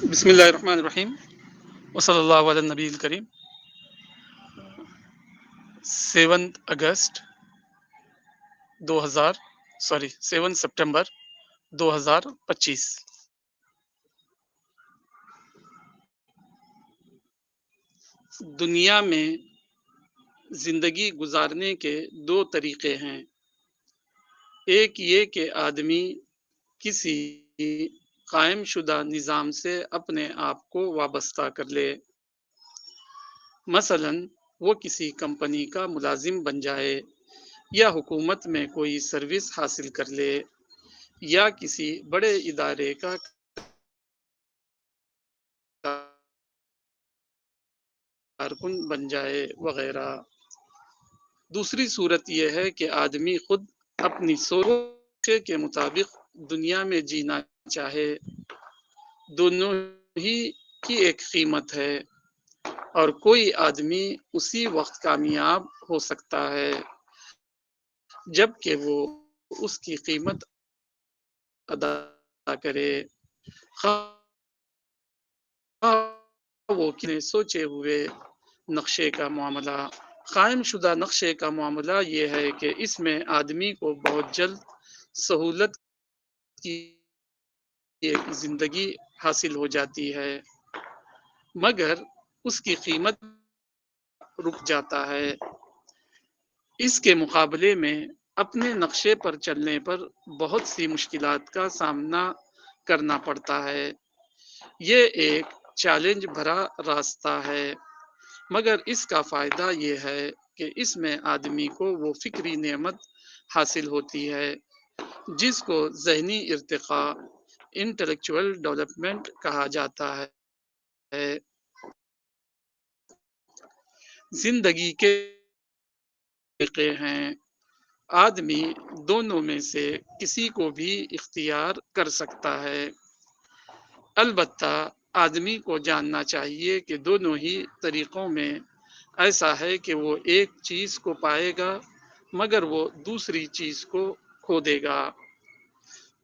بسم اللہ الرحمن الرحیم وصلی اللہ علی النبی الکریم 7 سپٹمبر 2025۔ دنیا میں زندگی گزارنے کے دو طریقے ہیں۔ ایک یہ کہ آدمی کسی قائم شدہ نظام سے اپنے آپ کو وابستہ کر لے، مثلاً وہ کسی کمپنی کا ملازم بن جائے یا حکومت میں کوئی سروس حاصل کر لے یا کسی بڑے ادارے کا کارکن بن جائے وغیرہ۔ دوسری صورت یہ ہے کہ آدمی خود اپنی سوچ کے مطابق دنیا میں جینا چاہے۔ دونوں ہی کی ایک قیمت ہے اور کوئی آدمی اسی وقت کامیاب ہو سکتا ہے جبکہ وہ اس کی قیمت ادا کرے، وہ سوچے ہوئے نقشے کا معاملہ۔ قائم شدہ نقشے کا معاملہ یہ ہے کہ اس میں آدمی کو بہت جلد سہولت کی ایک زندگی حاصل ہو جاتی ہے، مگر اس کی قیمت رک جاتا ہے۔ اس کے مقابلے میں اپنے نقشے پر چلنے پر بہت سی مشکلات کا سامنا کرنا پڑتا ہے۔ یہ ایک چیلنج بھرا راستہ ہے، مگر اس کا فائدہ یہ ہے کہ اس میں آدمی کو وہ فکری نعمت حاصل ہوتی ہے جس کو ذہنی ارتقاء انٹلیکچوئل ڈیولپمنٹ کہا جاتا ہے۔ زندگی کے طریقے ہیں، آدمی دونوں میں سے کسی کو بھی اختیار کر سکتا ہے، البتہ آدمی کو جاننا چاہیے کہ دونوں ہی طریقوں میں ایسا ہے کہ وہ ایک چیز کو پائے گا مگر وہ دوسری چیز کو کھو دے گا۔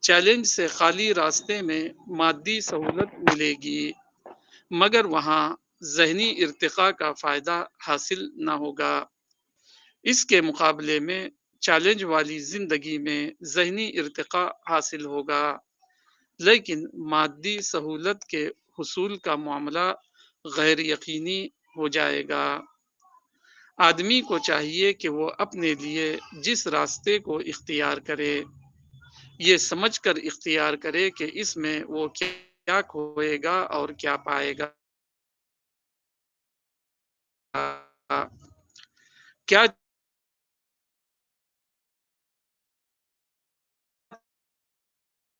چیلنج سے خالی راستے میں مادی سہولت ملے گی مگر وہاں ذہنی ارتقاء کا فائدہ حاصل نہ ہوگا۔ اس کے مقابلے میں چیلنج والی زندگی میں ذہنی ارتقاء حاصل ہوگا لیکن مادی سہولت کے حصول کا معاملہ غیر یقینی ہو جائے گا۔ آدمی کو چاہیے کہ وہ اپنے لیے جس راستے کو اختیار کرے یہ سمجھ کر اختیار کرے کہ اس میں وہ کیا کھوئے گا اور کیا پائے گا۔ کیا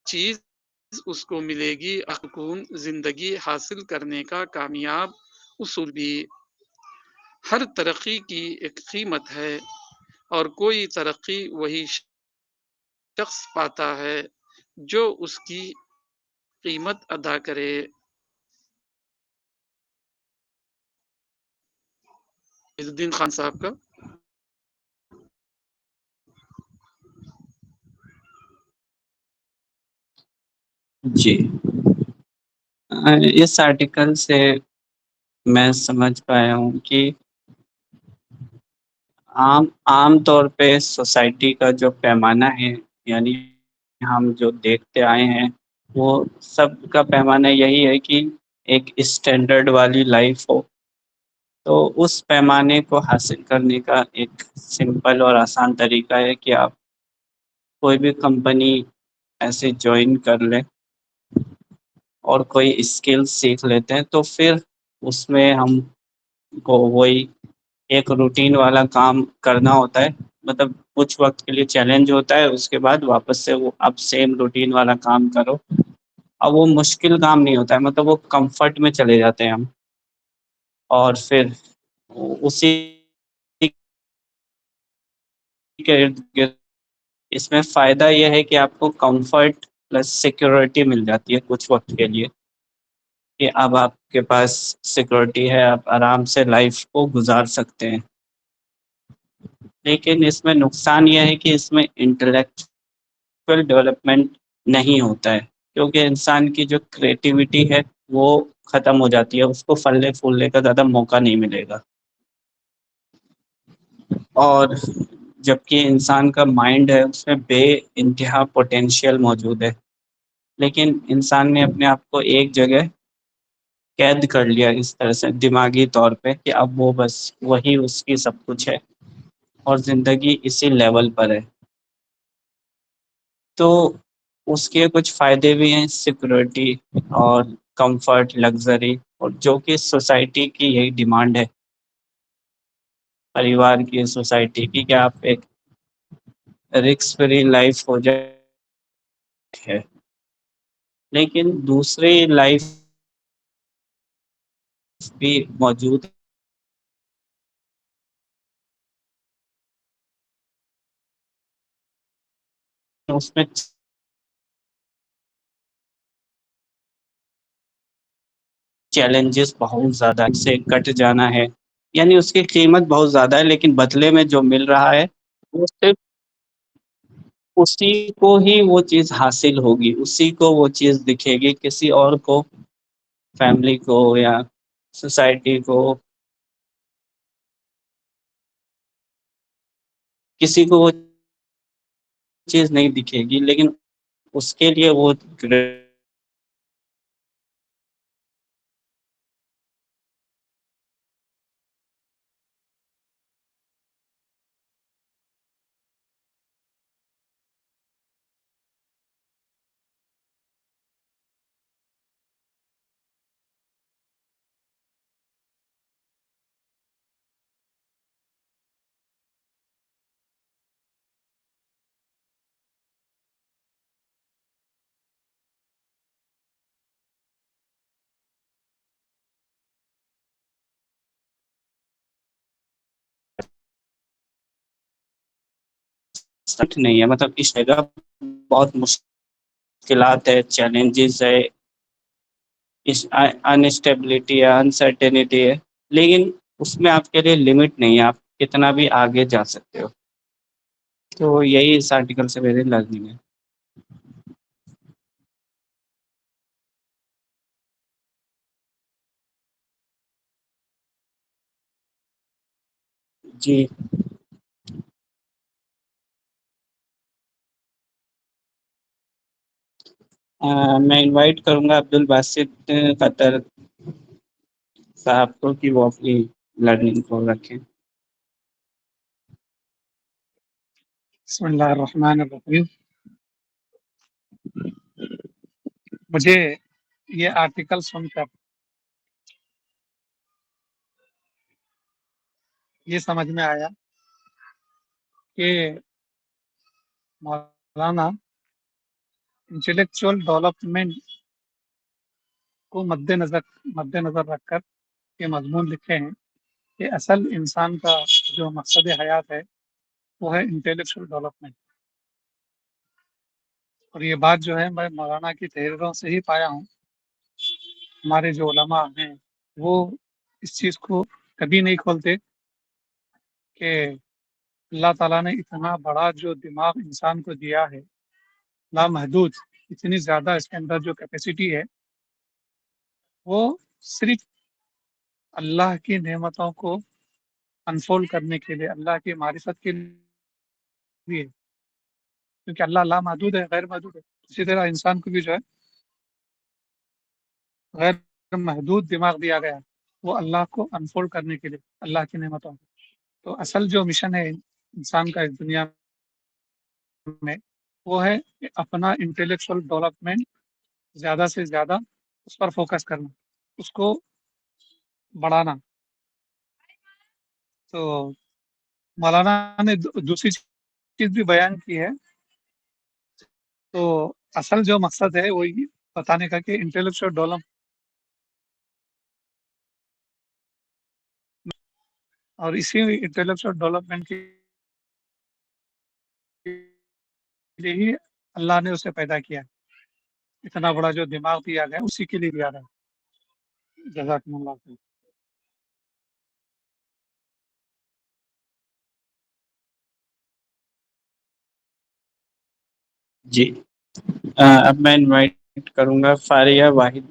چیز اس کو ملے گی، سکون زندگی حاصل کرنے کا کامیاب اصول بھی۔ ہر ترقی کی ایک قیمت ہے اور کوئی ترقی وہی شخص پاتا ہے جو اس کی قیمت ادا کرے۔ عز الدین خان صاحب کا جی، اس آرٹیکل سے میں سمجھ پایا ہوں کہ عام طور پہ سوسائٹی کا جو پیمانہ ہے، یعنی ہم جو دیکھتے آئے ہیں وہ سب کا پیمانہ یہی ہے کہ ایک اسٹینڈرڈ والی لائف ہو۔ تو اس پیمانے کو حاصل کرنے کا ایک سمپل اور آسان طریقہ ہے کہ آپ کوئی بھی کمپنی ایسے جوائن کر لیں اور کوئی اسکل سیکھ لیتے ہیں، تو پھر اس میں ہم کو وہی ایک روٹین والا کام کرنا ہوتا ہے، مطلب کچھ وقت کے لیے چیلنج ہوتا ہے، اس کے بعد واپس سے وہ اب سیم روٹین والا کام کرو۔ اب وہ مشکل کام نہیں ہوتا ہے، مطلب وہ کمفرٹ میں چلے جاتے ہیں ہم، اور پھر اسی کے ارد گرد اس میں فائدہ یہ ہے کہ آپ کو کمفرٹ پلس سیکورٹی مل جاتی ہے کچھ وقت کے لیے، کہ اب آپ کے پاس سیکورٹی ہے، آپ آرام سے لائف کو گزار سکتے ہیں۔ لیکن اس میں نقصان یہ ہے کہ اس میں انٹلیکچوئل ڈیولپمنٹ نہیں ہوتا ہے، کیونکہ انسان کی جو کریٹیوٹی ہے وہ ختم ہو جاتی ہے، اس کو پھلنے پھولنے کا زیادہ موقع نہیں ملے گا۔ اور جبکہ انسان کا مائنڈ ہے اس میں بے انتہا پوٹینشیل موجود ہے، لیکن انسان نے اپنے آپ کو ایک جگہ قید کر لیا اس طرح سے دماغی طور پہ کہ اب وہ بس وہی اس کی سب کچھ ہے اور زندگی اسی لیول پر ہے۔ تو اس کے کچھ فائدے بھی ہیں، سیکورٹی اور کمفرٹ، لگژری، اور جو کہ سوسائٹی کی یہی ڈیمانڈ ہے، پریوار کی، سوسائٹی کی، کہ آپ ایک رکس فری لائف ہو جائے ہے۔ لیکن دوسری لائف بھی موجود ہے، اس میں چیلنجز بہت زیادہ سے کٹ جانا ہے، یعنی اس کی قیمت بہت زیادہ ہے، لیکن بدلے میں جو مل رہا ہے وہ صرف اسی کو ہی وہ چیز حاصل ہوگی، اسی کو وہ چیز دکھے گی، کسی اور کو، فیملی کو یا سوسائٹی کو، کسی کو وہ چیز نہیں دکھے گی، لیکن اس کے لیے وہ سچ نہیں ہے، مطلب اس جگہ بہت مشکلات ہے، چیلنجز ہے، انسٹیبلٹی ہے، انسرٹینٹی ہے، لیکن اس میں آپ کے لیے لمٹ نہیں ہے، آپ کتنا بھی آگے جا سکتے ہو۔ تو یہی اس آرٹیکل سے میری لرننگ ہے۔ جی، میں انوائٹ کروں گا عبدالباسط قطر صاحب کو کہ وہ اپنی لرننگ کو رکھیں۔ بسم اللہ الرحمن الرحیم۔ مجھے یہ آرٹیکل سن کر یہ سمجھ میں آیا کہ مولانا انٹلیکچوئل ڈیولپمنٹ کو مد نظر رکھ کر یہ مضمون لکھے ہیں کہ اصل انسان کا جو مقصد حیات ہے وہ ہے انٹلیکچوئل ڈیولپمنٹ، اور یہ بات جو ہے میں مولانا کی تحریروں سے ہی پایا ہوں۔ ہمارے جو علماء ہیں وہ اس چیز کو کبھی نہیں کھولتے کہ اللہ تعالیٰ نے اتنا بڑا جو دماغ انسان کو دیا ہے، لامحدود، اتنی زیادہ اس کے اندر جو کیپیسٹی ہے، وہ صرف اللہ کی نعمتوں کو انفولڈ کرنے کے لیے، اللہ کی معرفت کے لیے، کیونکہ اللہ لامحدود ہے، غیر محدود ہے۔ اسی طرح انسان کو بھی جو ہے غیر محدود دماغ دیا گیا ہے، وہ اللہ کو انفولڈ کرنے کے لیے، اللہ کی نعمتوں کو۔ تو اصل جو مشن ہے انسان کا اس دنیا میں، وہ ہے کہ اپنا انٹلیکچوئل ڈیولپمنٹ زیادہ سے زیادہ اس پر فوکس کرنا، اس کو بڑھانا۔ تو مولانا نے دوسری چیز بھی بیان کی ہے، تو اصل جو مقصد ہے وہ یہ بتانے کا کہ انٹلیکچوئل ڈیولپمنٹ، اور اسی انٹلیکچوئل ڈیولپمنٹ کے لیے ہی اللہ نے اسے پیدا کیا ہے، اتنا بڑا جو دماغ دیا گیا اسی کے لیے دیا گیا۔ جزاکم اللہ خیر۔ جی، اب میں انوائٹ کروں گا فاریہ واحد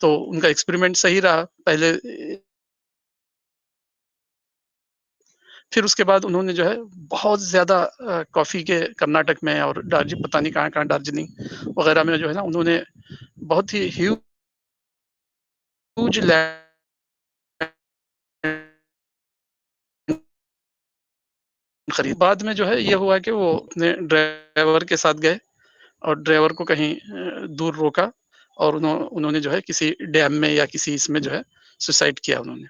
تو ان کا ایکسپیریمنٹ صحیح رہا پہلے، پھر اس کے بعد انہوں نے جو ہے بہت زیادہ کافی کے کرناٹک میں اور پتہ نہیں کہاں کہاں دارجلنگ وغیرہ میں جو ہے نا انہوں نے بہت ہی ہیوج لینڈ خرید. بعد میں جو ہے یہ ہوا کہ وہ اپنے ڈرائیور کے ساتھ گئے اور ڈرائیور کو کہیں دور روکا اور انہوں نے جو ہے کسی ڈیم میں یا کسی اس میں جو ہے سوسائڈ کیا انہوں نے.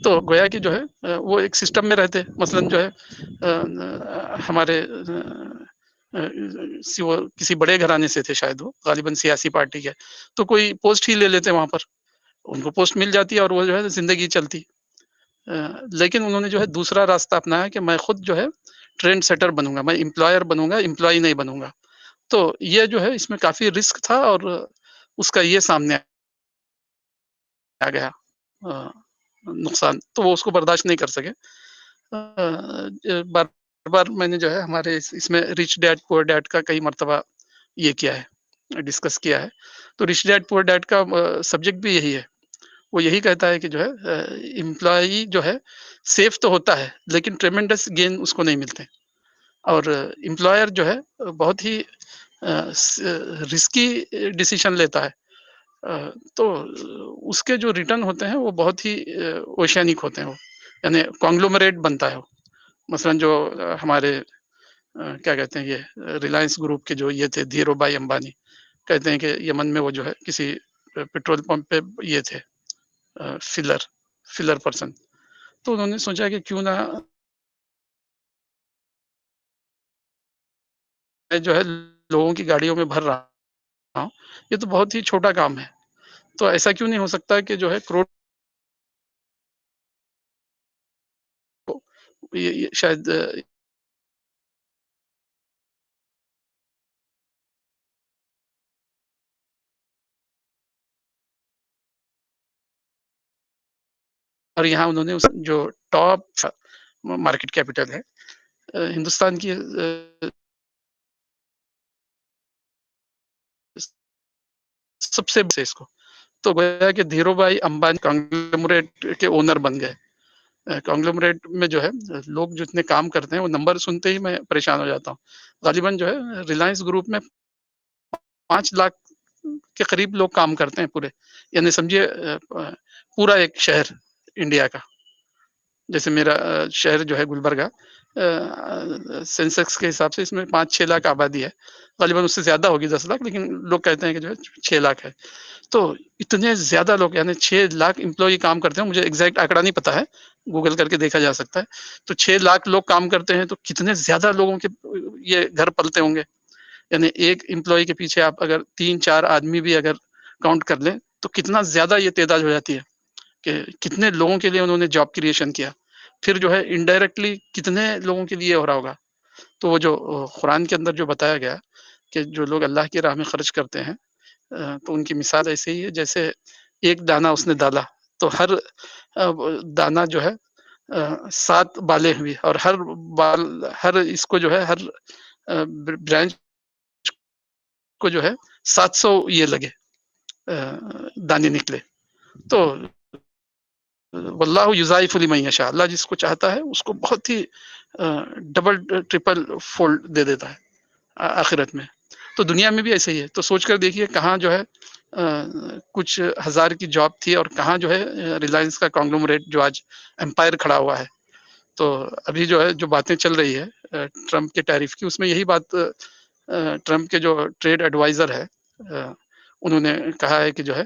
تو گویا کہ جو ہے وہ ایک سسٹم میں رہتے، مثلاً جو ہے ہمارے وہ کسی بڑے گھرانے سے تھے شاید، وہ غالباً سیاسی پارٹی کے، تو کوئی پوسٹ ہی لے لیتے وہاں پر، ان کو پوسٹ مل جاتی ہے اور وہ جو ہے زندگی چلتی. لیکن انہوں نے جو ہے دوسرا راستہ اپنایا کہ میں خود جو ہے ٹرینڈ سیٹر بنوں گا، میں امپلائر بنوں گا، امپلائی نہیں بنوں گا. تو یہ جو ہے اس میں کافی رسک تھا اور اس کا یہ سامنے آ گیا نقصان، تو وہ اس کو برداشت نہیں کر سکے. بار بار میں نے جو ہے ہمارے اس میں رچ ڈیڈ پور ڈیڈ کا کئی مرتبہ یہ کیا ہے، ڈسکس کیا ہے. تو رچ ڈیڈ پور ڈیڈ کا سبجیکٹ بھی یہی ہے، وہ یہی کہتا ہے کہ جو ہے امپلائی جو ہے سیف تو ہوتا ہے لیکن ٹریمنڈس گین اس کو نہیں ملتے، اور امپلائر جو ہے بہت ہی رسکی ڈیسیشن لیتا ہے. تو اس کے جو ریٹرن ہوتے ہیں وہ بہت ہی اوشینک ہوتے ہیں، وہ یعنی کانگلومریٹ بنتا ہے وہ. مثلاً جو ہمارے کیا کہتے ہیں یہ ریلائنس گروپ کے جو یہ تھے دھیرو بھائی امبانی، کہتے ہیں کہ یمن میں وہ جو ہے کسی پیٹرول پمپ پہ یہ تھے فلر پرسن، تو انہوں نے سوچا کہ کیوں نہ میں جو ہے لوگوں کی گاڑیوں میں بھر رہا ہوں، یہ تو بہت ہی چھوٹا کام ہے، تو ایسا کیوں نہیں ہو سکتا کہ جو ہے کروڑ شاید اور یہاں انہوں نے جو ٹاپ مارکیٹ کیپٹل ہے ہندوستان کی سب سے اس کو، تو گویا کہ دھیرو بھائی امبانی کانگلومریٹ کے اونر بن گئے. کانگلومریٹ میں جو ہے لوگ جتنے کام کرتے ہیں وہ نمبر سنتے ہی میں پریشان ہو جاتا ہوں. غالباً جو ہے ریلائنس گروپ میں 5 لاکھ کے قریب لوگ کام کرتے ہیں پورے، یعنی سمجھیے پورا ایک شہر انڈیا کا. جیسے میرا شہر جو ہے گلبرگہ، سینسیکس کے حساب سے اس میں 5-6 لاکھ آبادی ہے، غالباً اس سے زیادہ ہوگی 10 لاکھ، لیکن لوگ کہتے ہیں کہ جو ہے 6 لاکھ ہے. تو اتنے زیادہ لوگ یعنی 6 لاکھ امپلائی کام کرتے ہیں، مجھے ایگزیکٹ آنکڑا نہیں پتا ہے، گوگل کر کے دیکھا جا سکتا ہے. تو 6 لاکھ لوگ کام کرتے ہیں تو کتنے زیادہ لوگوں کے یہ گھر پلتے ہوں گے. یعنی ایک امپلائی کے پیچھے آپ اگر 3-4 آدمی بھی اگر کاؤنٹ کر لیں تو کتنا زیادہ یہ تعداد ہو جاتی ہے کہ کتنے لوگوں کے لیے انہوں نے جاب کریشن کیا. پھر جو ہے انڈائریکٹلی کتنے لوگوں کے لیے ہو رہا ہوگا. تو وہ جو قرآن کے اندر جو بتایا گیا کہ جو لوگ اللہ کی راہ میں خرچ کرتے ہیں تو ان کی مثال ایسے ہی ہے جیسے ایک دانا اس نے ڈالا تو ہر دانا جو ہے 7 بالیں ہوئی، اور ہر اس کو جو ہے ہر برانچ کو جو ہے 700 یہ لگے دانے نکلے. تو واللہ یضاعف لمن یشاء، اللہ جس کو چاہتا ہے اس کو بہت ہی ڈبل ٹرپل فولڈ دے دیتا ہے آخرت میں. تو دنیا میں بھی ایسے ہی ہے. تو سوچ کر دیکھیے کہاں جو ہے کچھ ہزار کی جاب تھی اور کہاں جو ہے ریلائنس کا کانگلومریٹ جو آج امپائر کھڑا ہوا ہے. تو ابھی جو ہے جو باتیں چل رہی ہے ٹرمپ کے ٹیرف کی، اس میں یہی بات ٹرمپ کے جو ٹریڈ ایڈوائزر ہے انہوں نے کہا ہے کہ جو ہے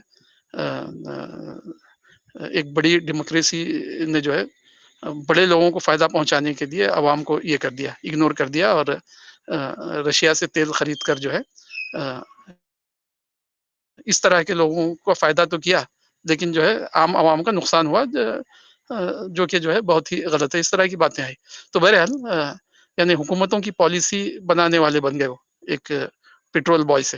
ایک بڑی ڈیموکریسی نے جو ہے بڑے لوگوں کو فائدہ پہنچانے کے لیے عوام کو یہ کر دیا، اگنور کر دیا، اور رشیا سے تیل خرید کر جو ہے اس طرح کے لوگوں کو فائدہ تو کیا لیکن جو ہے عام عوام کا نقصان ہوا، جو کہ جو ہے بہت ہی غلط ہے. اس طرح کی باتیں آئی. تو بہرحال یعنی حکومتوں کی پالیسی بنانے والے بن گئے وہ ایک پیٹرول بوائے سے.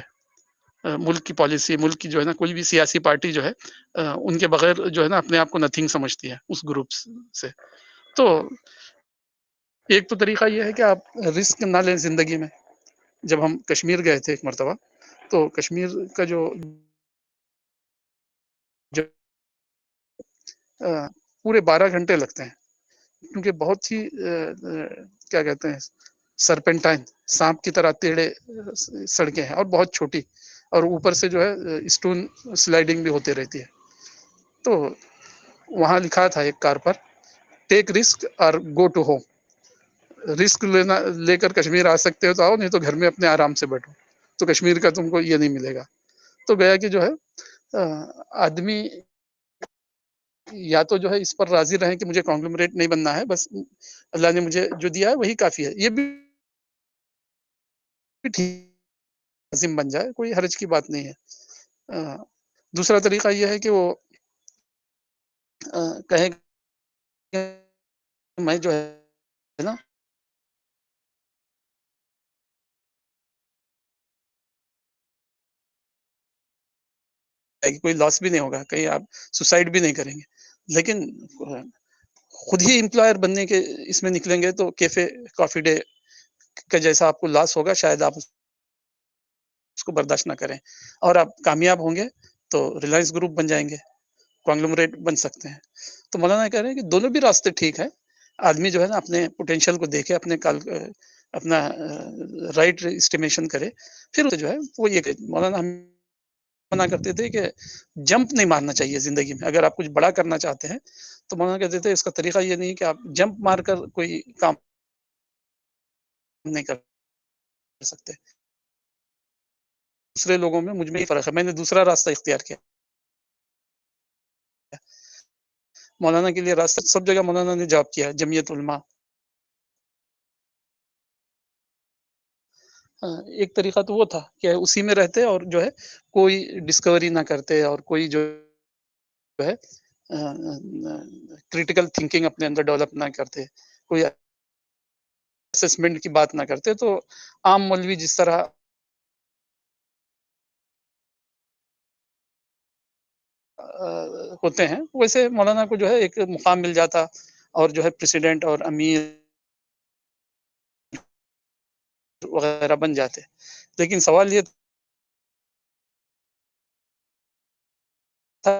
ملک کی پالیسی، ملک کی جو ہے نا کوئی بھی سیاسی پارٹی جو ہے ان کے بغیر جو ہے نا اپنے آپ کو نتھنگ سمجھتی ہے اس گروپ سے. تو ایک تو طریقہ یہ ہے کہ آپ رسک نہ لیں زندگی میں. جب ہم کشمیر گئے تھے ایک مرتبہ تو کشمیر کا جو پورے 12 گھنٹے لگتے ہیں، کیونکہ بہت ہی کیا کہتے ہیں سرپنٹائن سانپ کی طرح ٹیڑھے سڑکیں ہیں اور بہت چھوٹی، اور اوپر سے جو ہے اسٹون سلائڈنگ بھی ہوتے رہتی ہے. تو وہاں لکھا تھا ایک کار پر ٹیک رسک اور گو ٹو ہوم. رسک لینا لے کر کشمیر آ سکتے ہو تو آؤ، نہیں تو گھر میں اپنے آرام سے بیٹھو، تو کشمیر کا تم کو یہ نہیں ملے گا. تو گیا کہ جو ہے آدمی یا تو جو ہے اس پر راضی رہیں کہ مجھے کانگلومریٹ نہیں بننا ہے، بس اللہ نے مجھے جو دیا ہے وہی کافی ہے، یہ بھی ٹھیک عظیم بن جائے، کوئی حرج کی بات نہیں ہے. دوسرا طریقہ یہ ہے کہ وہ کہیں کہ میں جو ہے نا کوئی لاس بھی نہیں ہوگا، کہیں آپ سوسائڈ بھی نہیں کریں گے، لیکن خود ہی امپلائر بننے کے اس میں نکلیں گے تو کیفے کافی ڈے کا جیسا آپ کو لاس ہوگا شاید آپ اس کو برداشت نہ کریں، اور آپ کامیاب ہوں گے تو ریلائنس گروپ بن جائیں گے، کانگلومریٹ بن سکتے ہیں. تو مولانا کہہ رہے ہیں کہ دونوں بھی راستے ٹھیک ہے. آدمی جو ہے نا اپنے پوٹینشیل کو دیکھے، اپنا رائٹ اسٹیمیشن کرے، پھر جو ہے وہ یہ کہ مولانا ہم منع کرتے تھے کہ جمپ نہیں مارنا چاہیے زندگی میں. اگر آپ کچھ بڑا کرنا چاہتے ہیں تو مولانا کہتے تھے اس کا طریقہ یہ نہیں کہ آپ جمپ مار کر کوئی کام نہیں کر سکتے. دوسرے لوگوں میں مجھ میں ہی فرق ہے، میں نے دوسرا راستہ اختیار کیا. مولانا کے لیے راستہ سب جگہ مولانا نے جاب کیا، جمعیت علماء. ایک طریقہ تو وہ تھا کہ اسی میں رہتے اور جو ہے کوئی ڈسکوری نہ کرتے اور کوئی جو ہے کریٹیکل تھنکنگ اپنے اندر ڈیولپ نہ کرتے، کوئی اسسمنٹ کی بات نہ کرتے. تو عام مولوی جس طرح ہوتے ہیں ویسے مولانا کو جو ہے ایک مقام مل جاتا اور جو ہے پریسیڈنٹ اور امیر وغیرہ بن جاتے. لیکن سوال یہ تھا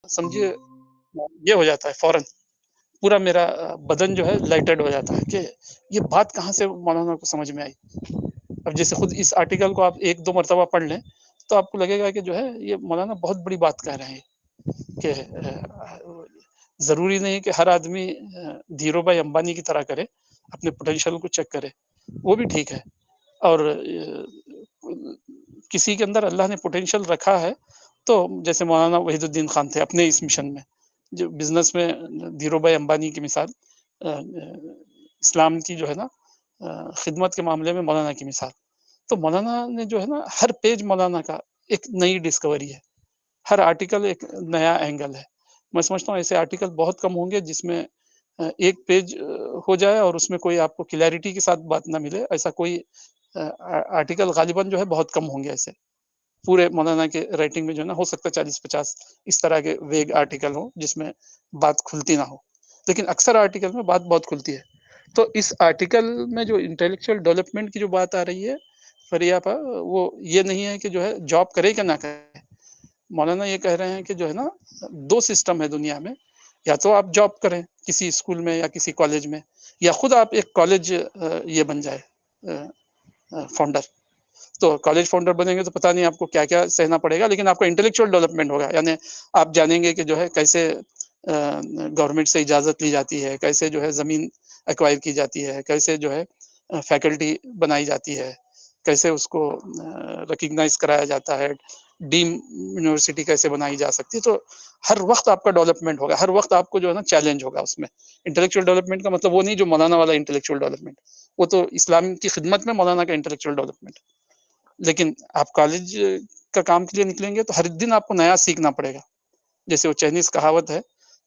سمجھیے یہ ہو جاتا ہے فوراً پورا میرا بدن جو ہے لائٹڈ ہو جاتا ہے کہ یہ بات کہاں سے مولانا کو سمجھ میں آئی. اب جیسے خود اس آرٹیکل کو آپ ایک دو مرتبہ پڑھ لیں تو آپ کو لگے گا کہ جو ہے یہ مولانا بہت بڑی بات کہہ رہے ہیں کہ ضروری نہیں کہ ہر آدمی دھیرو بھائی امبانی کی طرح کرے، اپنے پوٹینشیل کو چیک کرے، وہ بھی ٹھیک ہے. اور کسی کے اندر اللہ نے پوٹینشیل رکھا ہے تو جیسے مولانا وحید الدین خان تھے اپنے اس مشن میں، جو بزنس میں دھیرو بھائی امبانی کی مثال، اسلام کی جو ہے نا خدمت کے معاملے میں مولانا کی مثال. تو مولانا نے جو ہے نا ہر پیج مولانا کا ایک نئی ڈسکوری ہے، ہر آرٹیکل ایک نیا اینگل ہے. میں سمجھتا ہوں ایسے آرٹیکل بہت کم ہوں گے جس میں ایک پیج ہو جائے اور اس میں کوئی آپ کو کلیئرٹی کے ساتھ بات نہ ملے. ایسا کوئی آرٹیکل غالباً جو ہے بہت کم ہوں گے ایسے پورے مولانا کے رائٹنگ میں جو ہے نا. ہو سکتا ہے 40-50 اس طرح کے ویگ آرٹیکل ہوں جس میں بات کھلتی نہ ہو، لیکن اکثر آرٹیکل میں بات بہت کھلتی ہے. تو اس آرٹیکل میں جو انٹلیکچوئل ڈیولپمنٹ کی جو بات آ رہی ہے فریہ پر، وہ یہ نہیں ہے کہ جو ہے جاب کرے کہ نہ کرے. مولانا یہ کہہ رہے ہیں کہ جو ہے نا 2 سسٹم ہے دنیا میں، یا تو آپ جاب کریں کسی اسکول میں یا کسی کالج میں، یا خود آپ ایک کالج یہ بن جائے فاؤنڈر. تو کالج فاؤنڈر بنیں گے تو پتہ نہیں آپ کو کیا کیا سہنا پڑے گا، لیکن آپ کا انٹلیکچوئل ڈیولپمنٹ ہوگا. یعنی آپ جانیں گے کہ جو ہے کیسے گورنمنٹ سے اجازت لی جاتی ہے، کیسے جو ہے زمین ایکوائر کی جاتی ہے، کیسے جو ہے فیکلٹی بنائی جاتی ہے، کیسے اس کو ریکگنائز کرایا جاتا ہے، ڈیم یونیورسٹی کیسے بنائی جا سکتی ہے. تو ہر وقت آپ کا ڈیولپمنٹ ہوگا، ہر وقت آپ کو جو ہے نا چیلنج ہوگا اس میں. انٹلیکچوئل ڈیولپمنٹ کا مطلب وہ نہیں جو مولانا والا انٹلیکچوئل ڈیولپمنٹ، وہ تو اسلام کی خدمت میں مولانا کا انٹلیکچوئل ڈیولپمنٹ. لیکن آپ کالج کا کام کے لیے نکلیں گے تو ہر دن آپ کو نیا سیکھنا پڑے گا. جیسے وہ چائنیز کہاوت ہے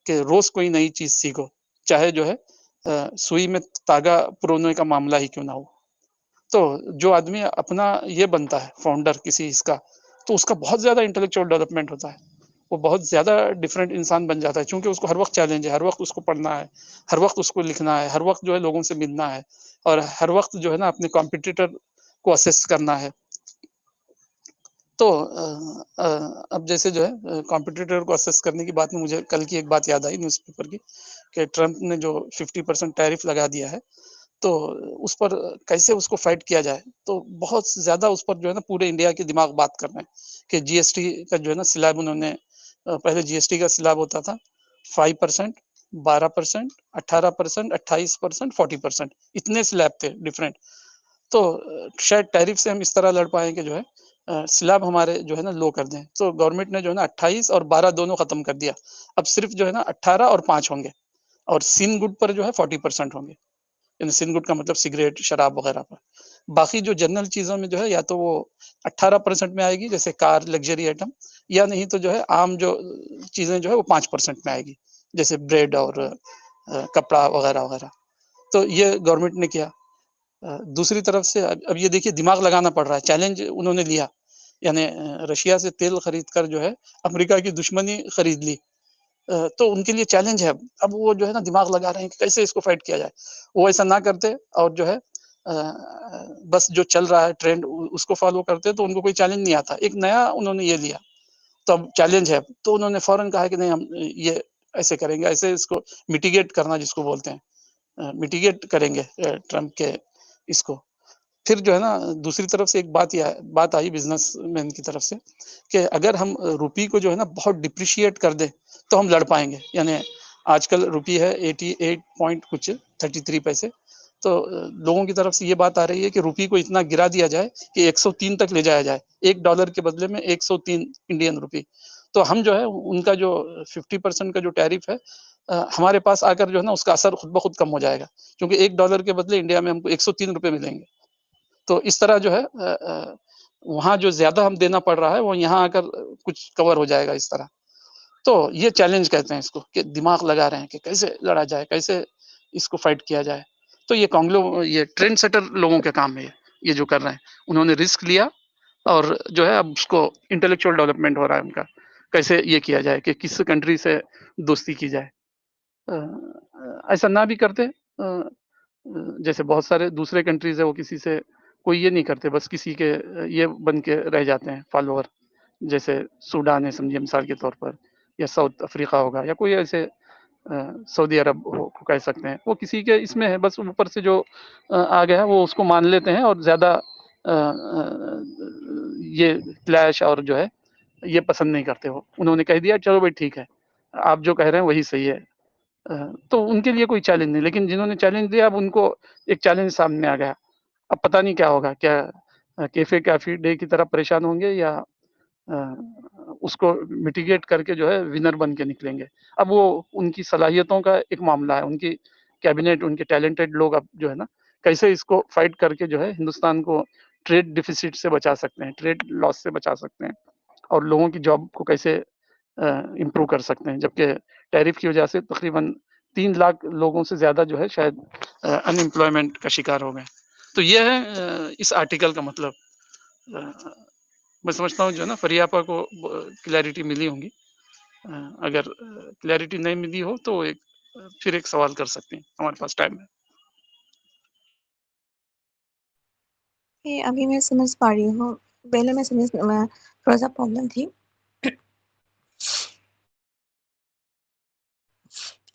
کہ روز کوئی نئی چیز سیکھو، چاہے جو ہے سوئی میں تاگا پرونے کا معاملہ ہی کیوں نہ ہو. تو جو آدمی اپنا یہ بنتا ہے فاؤنڈر کسی اس کا، تو اس کا بہت زیادہ انٹلیکچوئل ڈیولپمنٹ ہوتا ہے. وہ بہت زیادہ ڈفرینٹ انسان بن جاتا ہے، چونکہ اس کو ہر وقت چیلنج ہے، ہر وقت اس کو پڑھنا ہے، ہر وقت اس کو لکھنا ہے، ہر وقت جو ہے لوگوں سے ملنا ہے، اور ہر وقت جو ہے نا اپنے کمپٹیٹر کو اسیس کرنا ہے. تو اب جیسے جو ہے کمپٹیٹر کو اسیس کرنے کی بات میں مجھے کل کی ایک بات یاد آئی نیوز پیپر کی، کہ ٹرمپ نے جو 50% ٹیرف لگا دیا ہے، تو اس پر کیسے اس کو فائٹ کیا جائے. تو بہت زیادہ اس پر جو ہے نا پورے انڈیا کے دماغ بات کر رہے ہیں کہ جی ایس ٹی کا جو ہے نا سلیب انہوں نے، پہلے جی ایس ٹی کا سلیب ہوتا تھا 5%، 12%، 18%، 28%، 40%، اتنے سلیب تھے ڈفرینٹ. تو شاید ٹیرف سے ہم اس طرح لڑ پائیں کہ جو ہے سلیب ہمارے جو ہے نا لو کر دیں. تو گورنمنٹ نے جو ہے نا 28 اور 12 دونوں ختم کر دیا. اب صرف جو ہے نا 18 اور 5 ہوں گے، اور سین گڈ پر جو ہے 40% ہوں گے. یعنی سین گڈ کا مطلب سگریٹ، شراب وغیرہ پر. باقی جو جنرل چیزوں میں جو ہے یا تو وہ 18% میں آئے گی، جیسے کار، لگژری آئٹم، یا نہیں تو جو ہے عام جو چیزیں جو ہے وہ 5% میں آئے گی، جیسے بریڈ اور کپڑا وغیرہ وغیرہ. تو یہ گورنمنٹ نے کیا. دوسری طرف سے اب یہ دیکھیے دماغ لگانا پڑ رہا ہے، چیلنج انہوں نے لیا. یعنی رشیا سے تیل خرید کر جو ہے امریکہ کی دشمنی خرید لی. تو ان کے لیے چیلنج ہے. اب وہ جو ہے نا دماغ لگا رہے ہیں کہ کیسے اس کو فائٹ کیا جائے. وہ ایسا نہ کرتے اور جو ہے بس جو چل رہا ہے ٹرینڈ اس کو فالو کرتے تو ان کو کوئی چیلنج نہیں آتا. ایک نیا انہوں نے یہ لیا، تو اب چیلنج ہے. تو انہوں نے فوراً کہا کہ نہیں، ہم یہ ایسے کریں گے، ایسے اس کو میٹیگیٹ کرنا جس کو بولتے ہیں، میٹیگیٹ کریں گے ٹرمپ کے اس کو. پھر جو ہے نا دوسری طرف سے ایک بات آئی بزنس مین کی طرف سے، کہ اگر ہم روپی کو جو ہے نا بہت ڈپریشیٹ کر دیں تو ہم لڑ پائیں گے. یعنی آج کل روپی ہے 88 پوائنٹ کچھ 33 پیسے. تو لوگوں کی طرف سے یہ بات آ رہی ہے کہ روپی کو اتنا گرا دیا جائے کہ 103 تک لے جایا جائے، $1 کے بدلے میں 103 انڈین روپی. تو ہم جو ہے ان کا جو 50% کا جو ٹیرف ہے، ہمارے پاس آ کر جو ہے نا اس کا اثر خود بخود کم ہو جائے گا، کیونکہ $1 کے بدلے انڈیا میں ہم کو 103 روپے ملیں گے. تو اس طرح جو ہے وہاں جو زیادہ ہم دینا پڑ رہا ہے وہ یہاں آ کر کچھ کور ہو جائے گا اس طرح. تو یہ چیلنج کہتے ہیں اس کو، کہ دماغ لگا رہے ہیں کہ کیسے لڑا جائے، کیسے اس کو فائٹ کیا جائے. تو یہ ٹرینڈ سیٹر لوگوں کے کام ہے، یہ جو کر رہے ہیں انہوں نے رسک لیا، اور جو ہے اب اس کو انٹلیکچوئل ڈیولپمنٹ ہو رہا ہے ان کا، کیسے یہ کیا جائے کہ کس کنٹری سے دوستی کی جائے. ایسا نہ بھی کرتے، جیسے بہت سارے دوسرے کنٹریز ہے وہ کسی سے کوئی یہ نہیں کرتے، بس کسی کے یہ بن کے رہ جاتے ہیں فالوور. جیسے سوڈان ہے سمجھیے مثال کے طور پر، یا ساؤتھ افریقہ ہوگا، یا کوئی ایسے سعودی عرب کو کہہ سکتے ہیں، وہ کسی کے اس میں ہے، بس اوپر سے جو آ گیا وہ اس کو مان لیتے ہیں، اور زیادہ یہ کلیش اور جو ہے یہ پسند نہیں کرتے. ہو انہوں نے کہہ دیا چلو بھائی ٹھیک ہے، آپ جو کہہ رہے ہیں وہی صحیح ہے. تو ان کے لیے کوئی چیلنج نہیں. لیکن جنہوں نے چیلنج دیا اب ان کو ایک چیلنج سامنے آ گیا. اب پتہ نہیں کیا ہوگا، کیا کیفے کافی ڈے کی طرح پریشان ہوں گے، یا اس کو میٹیگیٹ کر کے جو ہے ونر بن کے نکلیں گے. اب وہ ان کی صلاحیتوں کا ایک معاملہ ہے، ان کی کیبنٹ، ان کے ٹیلنٹڈ لوگ اب جو ہے نا کیسے اس کو فائٹ کر کے جو ہے ہندوستان کو ٹریڈ ڈیفیسٹ سے بچا سکتے ہیں، ٹریڈ لاس سے بچا سکتے ہیں، اور لوگوں کی جاب کو کیسے امپروو کر سکتے ہیں. جبکہ ٹیرف کی وجہ سے تقریباً 3 لاکھ لوگوں سے زیادہ جو ہے شاید ان امپلائمنٹ کا شکار ہو گئے. تو یہ ہے اس آرٹیکل کا مطلب. میں سمجھتا ہوں جو ہے نا فریاپا کو کلیئرٹی ملی ہوں گی. اگر کلیئرٹی نہیں ملی ہو تو پھر ایک سوال کر سکتے ہیں، ہمارے پاس ٹائم ہے. ابھی میں سمجھ پا رہی ہوں. پہلے میں تھوڑا سا پرابلم تھی.